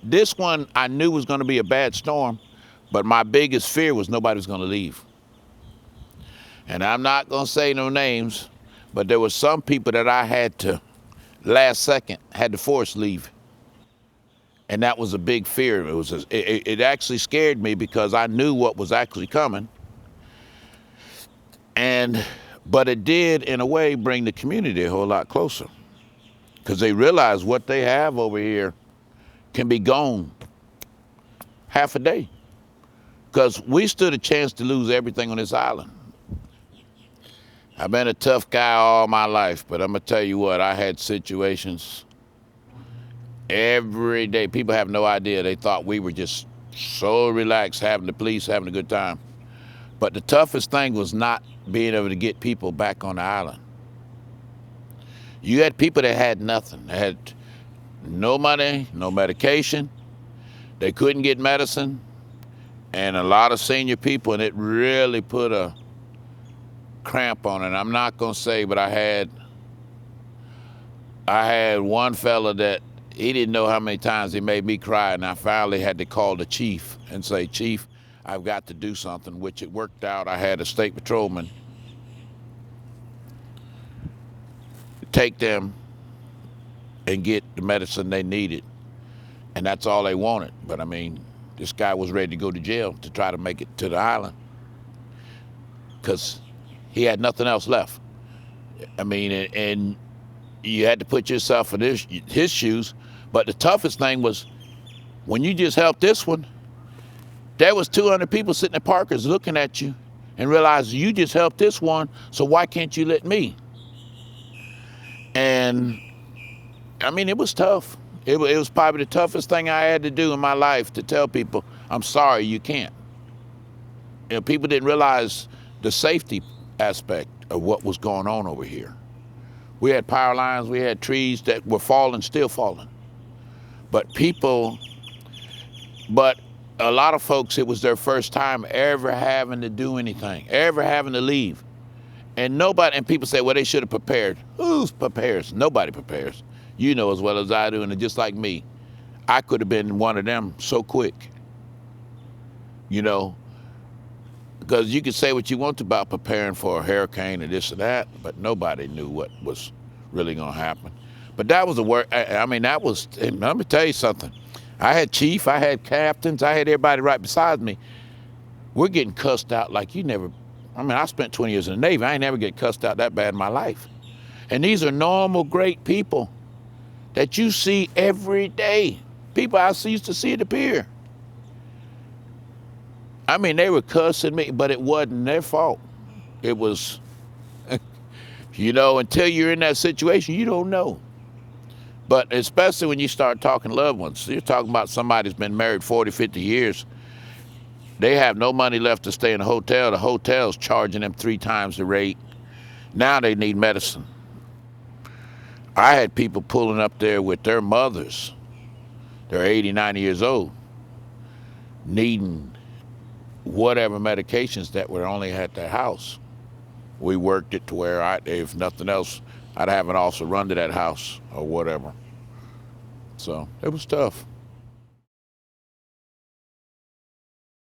This one I knew was going to be a bad storm, but my biggest fear was nobody was going to leave. And I'm not going to say no names, but there were some people that I had to, last second, had to force leave. And that was a big fear. It actually scared me because I knew what was actually coming. But it did, in a way, bring the community a whole lot closer because they realized what they have over here can be gone half a day. Because we stood a chance to lose everything on this island. I've been a tough guy all my life, but I'm gonna tell you what, I had situations every day. People have no idea. They thought we were just so relaxed, having the police, having a good time. But the toughest thing was not being able to get people back on the island. You had people that had nothing. They had no money, no medication. They couldn't get medicine. And a lot of senior people, and it really put a cramp on it. I'm not gonna say, but I had one fella that he didn't know how many times he made me cry, and I finally had to call the chief and say, Chief, I've got to do something, which it worked out. I had a state patrolman take them and get the medicine they needed, and that's all they wanted. But I mean, this guy was ready to go to jail to try to make it to the island because he had nothing else left. I mean, and you had to put yourself in his shoes. But the toughest thing was when you just helped this one, there was 200 people sitting at Parker's looking at you and realized you just helped this one, so why can't you let me? And I mean, it was tough. It was probably the toughest thing I had to do in my life, to tell people, I'm sorry, you can't. You know, people didn't realize the safety aspect of what was going on over here. We had power lines, we had trees that were falling, still falling. But a lot of folks, it was their first time ever having to do anything, ever having to leave. And people say, well, they should have prepared. Who prepares? Nobody prepares. You know as well as I do, and just like me, I could have been one of them so quick. You know, because you can say what you want about preparing for a hurricane or this or that, but nobody knew what was really going to happen. But that was the work. I mean, that was, let me tell you something. I had chief, I had captains, I had everybody right beside me. We're getting cussed out like you never. I mean, I spent 20 years in the Navy. I ain't never get cussed out that bad in my life. And these are normal, great people that you see every day. People I used to see at the pier. I mean, they were cussing me, but it wasn't their fault. It was, you know, until you're in that situation, you don't know. But especially when you start talking loved ones, you're talking about somebody who's been married 40, 50 years. They have no money left to stay in a hotel. The hotel's charging them 3 times the rate. Now they need medicine. I had people pulling up there with their mothers. They're 80, 90 years old, needing whatever medications that were only at their house. We worked it to where if nothing else, I'd have an officer run to that house or whatever. So it was tough.